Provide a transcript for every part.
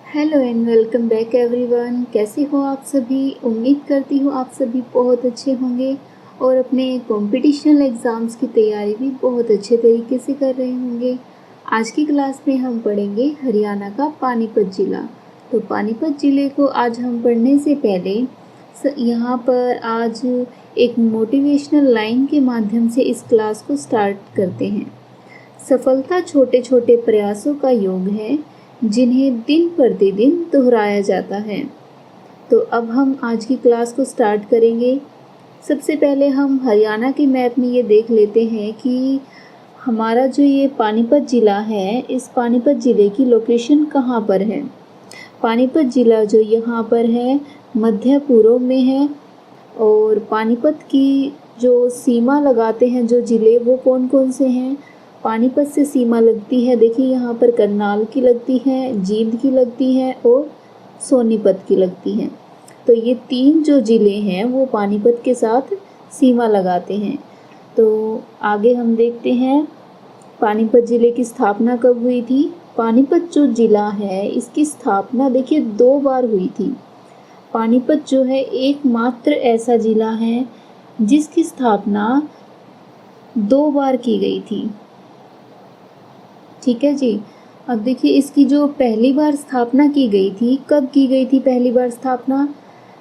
Hello and welcome back everyone. कैसे हो आप सभी? उम्मीद करती हूँ आप सभी बहुत अच्छे होंगे और अपने कॉम्पिटिशनल एग्ज़ाम्स की तैयारी भी बहुत अच्छे तरीके से कर रहे होंगे। आज की क्लास में हम पढ़ेंगे हरियाणा का पानीपत ज़िला। तो पानीपत ज़िले को आज हम पढ़ने से पहले यहाँ पर आज एक मोटिवेशनल लाइन के माध्यम से इस क्लास को स्टार्ट करते हैं। सफलता छोटे छोटे प्रयासों का योग है जिन्हें दिन प्रतिदिन दोहराया जाता है। तो अब हम आज की क्लास को स्टार्ट करेंगे। सबसे पहले हम हरियाणा के मैप में ये देख लेते हैं कि हमारा जो ये पानीपत ज़िला है, इस पानीपत ज़िले की लोकेशन कहाँ पर है। पानीपत ज़िला जो यहाँ पर है मध्य पूर्व में है और पानीपत की जो सीमा लगाते हैं जो ज़िले वो कौन कौन से हैं। पानीपत से सीमा लगती है, देखिए यहाँ पर करनाल की लगती है, जींद की लगती है और सोनीपत की लगती है। तो ये तीन जो ज़िले हैं वो पानीपत के साथ सीमा लगाते हैं। तो आगे हम देखते हैं पानीपत ज़िले की स्थापना कब हुई थी। पानीपत जो ज़िला है इसकी स्थापना देखिए 2 बार हुई थी। पानीपत जो है एकमात्र ऐसा ज़िला है जिसकी स्थापना 2 बार की गई थी। ठीक है जी। अब देखिए इसकी जो पहली बार स्थापना की गई थी, कब की गई थी पहली बार स्थापना?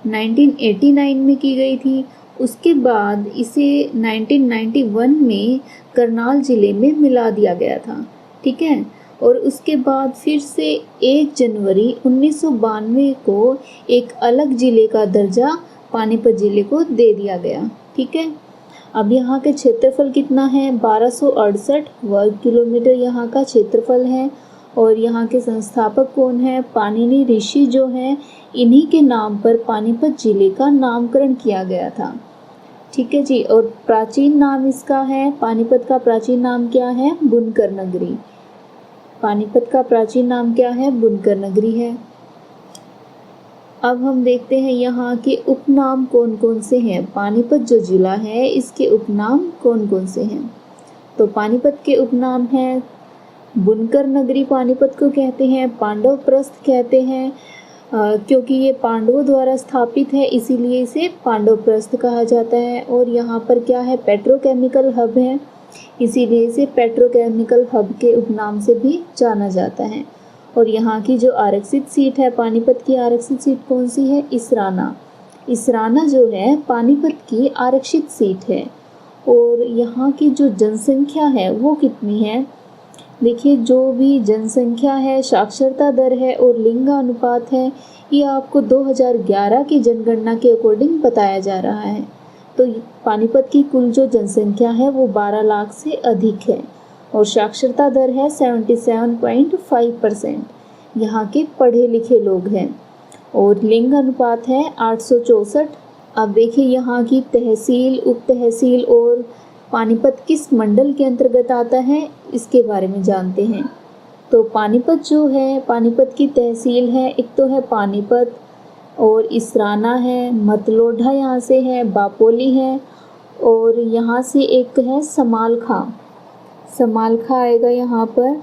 1989 में की गई थी। उसके बाद इसे 1991 में करनाल ज़िले में मिला दिया गया था। ठीक है। और उसके बाद फिर से 1 जनवरी 1992 को एक अलग ज़िले का दर्जा पानीपत ज़िले को दे दिया गया। ठीक है। अब यहाँ के क्षेत्रफल कितना है? 1268 वर्ग किलोमीटर यहाँ का क्षेत्रफल है। और यहाँ के संस्थापक कौन है? पाणिनि ऋषि जो हैं, इन्हीं के नाम पर पानीपत ज़िले का नामकरण किया गया था। ठीक है जी। और प्राचीन नाम इसका है, पानीपत का प्राचीन नाम क्या है? बुनकर नगरी। पानीपत का प्राचीन नाम क्या है? बुनकर नगरी है। अब हम देखते हैं यहाँ के उपनाम कौन कौन से हैं। पानीपत जो ज़िला है इसके उपनाम कौन कौन से हैं? तो पानीपत के उपनाम हैं बुनकर नगरी, पानीपत को कहते हैं, पांडव प्रस्थ कहते हैं, क्योंकि ये पांडवों द्वारा स्थापित है इसीलिए इसे पांडव प्रस्थ कहा जाता है। और यहाँ पर क्या है? पेट्रोकेमिकल हब है, इसीलिए इसे पेट्रोकेमिकल हब के उपनाम से भी जाना जाता है। और यहाँ की जो आरक्षित सीट है, पानीपत की आरक्षित सीट कौन सी है? इसराना। इसराना जो है पानीपत की आरक्षित सीट है। और यहाँ की जो जनसंख्या है वो कितनी है? देखिए जो भी जनसंख्या है, साक्षरता दर है और लिंग अनुपात है, ये आपको 2011 की जनगणना के अकॉर्डिंग बताया जा रहा है। तो पानीपत की कुल जो जनसंख्या है वो 12 लाख से अधिक है और साक्षरता दर है 77.5%। यहाँ के पढ़े लिखे लोग हैं और लिंग अनुपात है 864। अब देखिए यहाँ की तहसील, उप तहसील और पानीपत किस मंडल के अंतर्गत आता है इसके बारे में जानते हैं। तो पानीपत जो है, पानीपत की तहसील है, एक तो है पानीपत और इसराना है, मतलोडा यहाँ से है, बापोली है और यहाँ से एक है समालखा। समालखा आएगा यहाँ पर।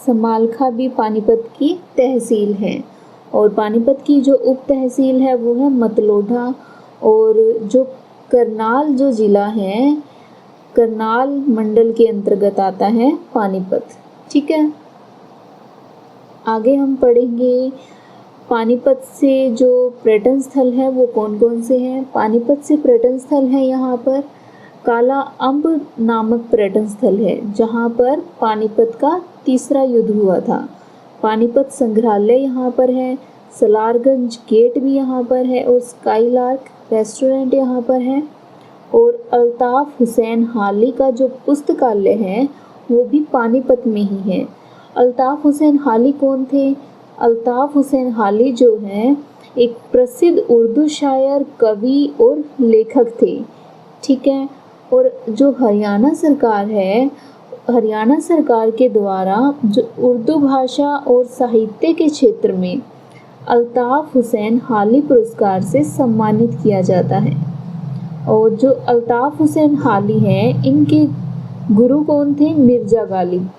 समालखा भी पानीपत की तहसील है। और पानीपत की जो उप तहसील है वो है मतलोडा। और जो करनाल जो ज़िला है, करनाल मंडल के अंतर्गत आता है पानीपत। ठीक है। आगे हम पढ़ेंगे पानीपत से जो पर्यटन स्थल है वो कौन कौन से हैं। पानीपत से पर्यटन स्थल है यहाँ पर काला अम्ब नामक पर्यटन स्थल है जहाँ पर पानीपत का तीसरा युद्ध हुआ था। पानीपत संग्रहालय यहाँ पर है, सलारगंज गेट भी यहाँ पर है और स्काईलार्क रेस्टोरेंट यहाँ पर है। और अल्ताफ़ हुसैन हाली का जो पुस्तकालय है वो भी पानीपत में ही है। अल्ताफ़ हुसैन हाली कौन थे? अल्ताफ़ हुसैन हाली जो हैं एक प्रसिद्ध उर्दू शायर, कवि और लेखक थे। ठीक है। और जो हरियाणा सरकार है, हरियाणा सरकार के द्वारा जो उर्दू भाषा और साहित्य के क्षेत्र में अल्ताफ़ हुसैन हाली पुरस्कार से सम्मानित किया जाता है। और जो अल्ताफ़ हुसैन हाली हैं इनके गुरु कौन थे? मिर्ज़ा गालिब।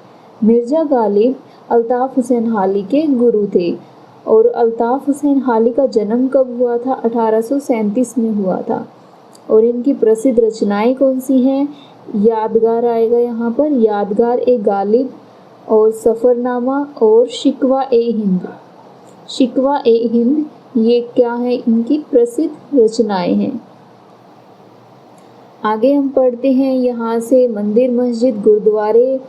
मिर्ज़ा गालिब अल्ताफ़ हुसैन हाली के गुरु थे। और अल्ताफ़ हुसैन हाली का जन्म कब हुआ था? 1837 में हुआ था। और इनकी प्रसिद्ध रचनाएं कौन सी हैं? यादगार आएगा यहाँ पर, यादगार ए गालिब और सफ़रनामा और शिकवा ए हिंद। शिकवा ए हिंद ये क्या है? इनकी प्रसिद्ध रचनाएं हैं। आगे हम पढ़ते हैं यहाँ से मंदिर, मस्जिद, गुरुद्वारे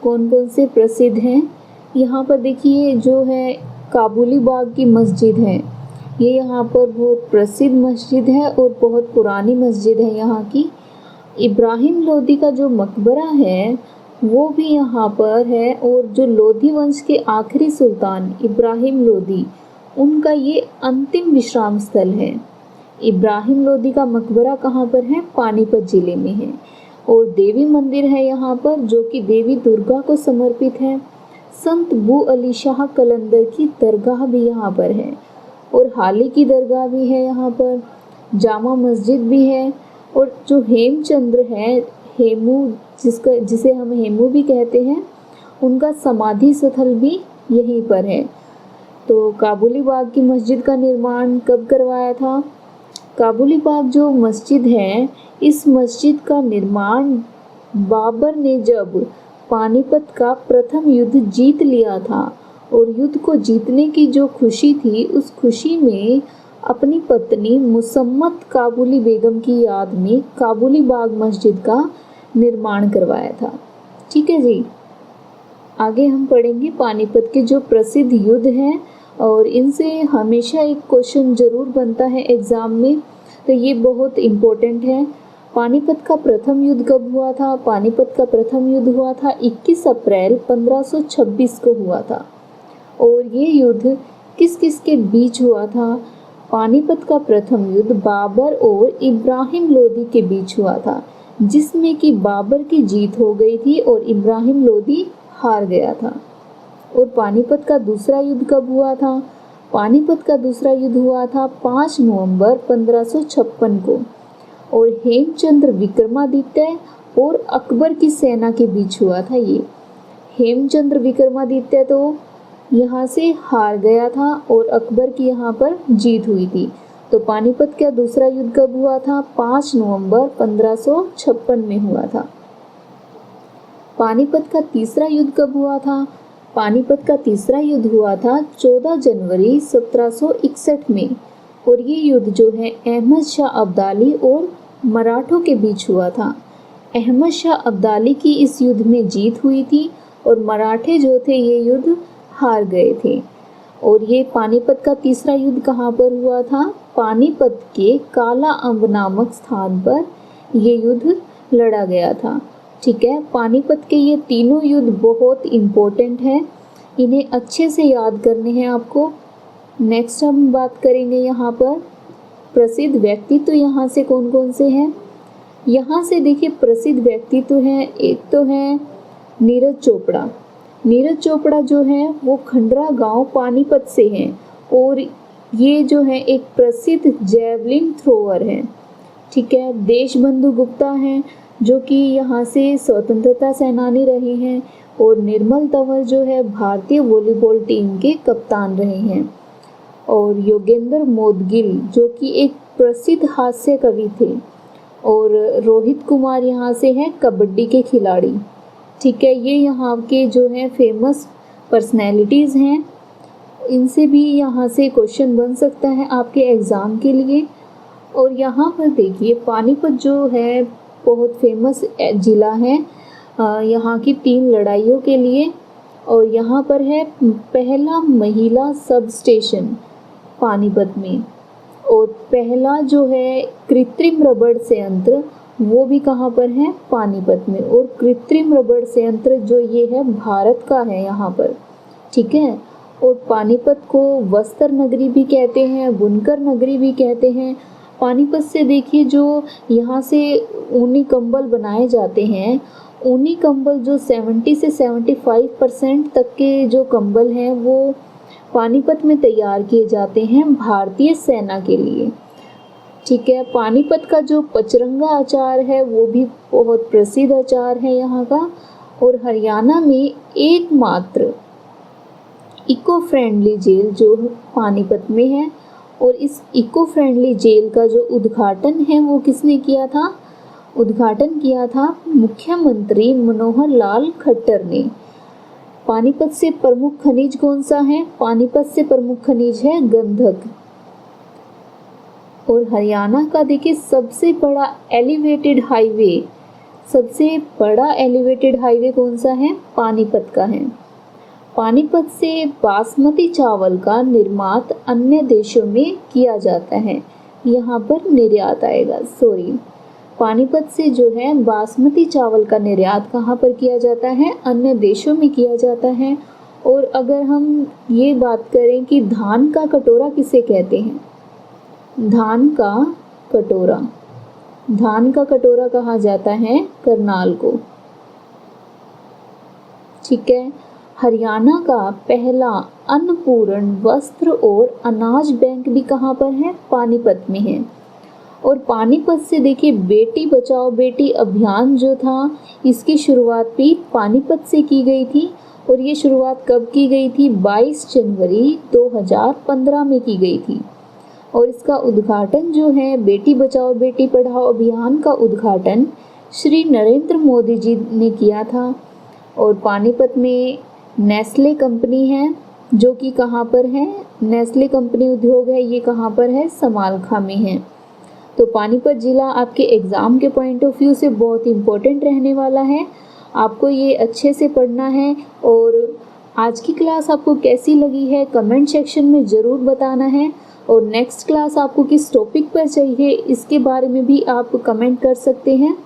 कौन कौन से प्रसिद्ध हैं। यहाँ पर देखिए जो है काबुली बाग की मस्जिद है, ये यहाँ पर बहुत प्रसिद्ध मस्जिद है और बहुत पुरानी मस्जिद है यहाँ की। इब्राहिम लोदी का जो मकबरा है वो भी यहाँ पर है, और जो लोधी वंश के आखिरी सुल्तान इब्राहिम लोदी, उनका ये अंतिम विश्राम स्थल है। इब्राहिम लोदी का मकबरा कहाँ पर है? पानीपत जिले में है। और देवी मंदिर है यहाँ पर जो कि देवी दुर्गा को समर्पित है। संत बू अली शाह कलंदर की दरगाह भी यहाँ पर है, और हाली की दरगाह भी है यहाँ पर, जामा मस्जिद भी है। और जो हेमचंद्र है, हेमू जिसे हम हेमू भी कहते हैं, उनका समाधि स्थल भी यहीं पर है। तो काबुली बाग की मस्जिद का निर्माण कब करवाया था? काबुली बाग जो मस्जिद है, इस मस्जिद का निर्माण बाबर ने जब पानीपत का प्रथम युद्ध जीत लिया था, और युद्ध को जीतने की जो खुशी थी, उस खुशी में अपनी पत्नी मुसम्मत काबुली बेगम की याद में काबुली बाग मस्जिद का निर्माण करवाया था। ठीक है जी। आगे हम पढ़ेंगे पानीपत के जो प्रसिद्ध युद्ध हैं, और इनसे हमेशा एक क्वेश्चन जरूर बनता है एग्ज़ाम में, तो ये बहुत इम्पोर्टेंट है। पानीपत का प्रथम युद्ध कब हुआ था? पानीपत का प्रथम युद्ध हुआ था 21 अप्रैल 1526 को हुआ था। और ये युद्ध किस किस के बीच हुआ था? पानीपत का प्रथम युद्ध बाबर और इब्राहिम लोदी के बीच हुआ था, जिसमें कि बाबर की जीत हो गई थी और इब्राहिम लोदी हार गया था। और पानीपत का दूसरा युद्ध कब हुआ था? पानीपत का दूसरा युद्ध हुआ था 5 नवंबर 1556 को, और हेमचंद्र विक्रमादित्य और अकबर की सेना के बीच हुआ था ये। हेमचंद्र विक्रमादित्य तो यहाँ से हार गया था और अकबर की यहाँ पर जीत हुई थी। तो पानीपत का दूसरा युद्ध कब हुआ था? 5 नवंबर 1556 में हुआ था। पानीपत का तीसरा युद्ध कब हुआ था? पानीपत का तीसरा युद्ध हुआ था 14 जनवरी 1761 में, और ये युद्ध जो है अहमद शाह अब्दाली और मराठों के बीच हुआ था। अहमद शाह अब्दाली की इस युद्ध में जीत हुई थी, और मराठे जो थे ये युद्ध हार गए थे। और ये पानीपत का तीसरा युद्ध कहाँ पर हुआ था? पानीपत के काला अम्ब नामक स्थान पर ये युद्ध लड़ा गया था। ठीक है, पानीपत के ये तीनों युद्ध बहुत इम्पोर्टेंट हैं, इन्हें अच्छे से याद करने हैं आपको। नेक्स्ट हम बात करेंगे यहाँ पर प्रसिद्ध व्यक्तित्व यहाँ से कौन कौन से हैं। यहाँ से देखिए प्रसिद्ध व्यक्तित्व हैं, एक तो है नीरज चोपड़ा। नीरज चोपड़ा जो है वो खंडरा गांव पानीपत से हैं, और ये जो है एक प्रसिद्ध जैवलिन थ्रोअर हैं। ठीक है, देशबंधु गुप्ता हैं जो कि यहाँ से स्वतंत्रता सेनानी रहे हैं, और निर्मल तंवर जो है भारतीय वॉलीबॉल टीम के कप्तान रहे हैं, और योगेंद्र मोदगिल जो कि एक प्रसिद्ध हास्य कवि थे, और रोहित कुमार यहाँ से हैं कबड्डी के खिलाड़ी। ठीक है, ये यहाँ के जो हैं फेमस पर्सनैलिटीज़ हैं, इनसे भी यहाँ से क्वेश्चन बन सकता है आपके एग्ज़ाम के लिए। और यहाँ पर देखिए पानीपत जो है बहुत फेमस ज़िला है यहाँ की 3 लड़ाइयों के लिए, और यहाँ पर है पहला महिला सब स्टेशन पानीपत में, और पहला जो है कृत्रिम रबड़ संयंत्र वो भी कहाँ पर है? पानीपत में। और कृत्रिम रबड़ संयंत्र जो ये है भारत का है यहाँ पर। ठीक है, और पानीपत को वस्त्र नगरी भी कहते हैं, बुनकर नगरी भी कहते हैं। पानीपत से देखिए जो यहाँ से ऊनी कंबल बनाए जाते हैं, ऊनी कंबल जो 70 से 75% तक के जो कंबल हैं वो पानीपत में तैयार किए जाते हैं भारतीय सेना के लिए। ठीक है, पानीपत का जो पचरंगा अचार है वो भी बहुत प्रसिद्ध अचार है यहाँ का। और हरियाणा में एकमात्र इको फ्रेंडली जेल जो पानीपत में है, और इस इको फ्रेंडली जेल का जो उद्घाटन है वो किसने किया था? उद्घाटन किया था मुख्यमंत्री मनोहर लाल खट्टर ने। पानीपत से प्रमुख खनिज कौन सा है? पानीपत से प्रमुख खनिज है गंधक। और हरियाणा का देखिए सबसे बड़ा एलिवेटेड हाईवे कौन सा है? पानीपत का है। पानीपत से बासमती चावल का निर्यात अन्य देशों में किया जाता है, यहाँ पर निर्यात आएगा, पानीपत से जो है बासमती चावल का निर्यात कहाँ पर किया जाता है? अन्य देशों में किया जाता है। और अगर हम ये बात करें कि धान का कटोरा किसे कहते हैं? धान का कटोरा कहा जाता है करनाल को। ठीक है। हरियाणा का पहला अन्नपूर्ण वस्त्र और अनाज बैंक भी कहाँ पर है? पानीपत में है। और पानीपत से देखिए बेटी बचाओ बेटी अभियान जो था, इसकी शुरुआत भी पानीपत से की गई थी। और ये शुरुआत कब की गई थी? 22 जनवरी 2015 में की गई थी। और इसका उद्घाटन जो है, बेटी बचाओ बेटी पढ़ाओ अभियान का उद्घाटन श्री नरेंद्र मोदी जी ने किया था। और पानीपत में नेस्ले कंपनी है जो कि कहाँ पर है? नेस्ले कंपनी उद्योग है, ये कहाँ पर है? समालखा में है। तो पानीपत ज़िला आपके एग्ज़ाम के पॉइंट ऑफ व्यू से बहुत इम्पोर्टेंट रहने वाला है, आपको ये अच्छे से पढ़ना है। और आज की क्लास आपको कैसी लगी है कमेंट सेक्शन में ज़रूर बताना है। और नेक्स्ट क्लास आपको किस टॉपिक पर चाहिए इसके बारे में भी आप कमेंट कर सकते हैं।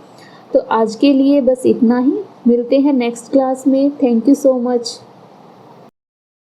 तो आज के लिए बस इतना ही, मिलते हैं नेक्स्ट क्लास में। Thank you so much.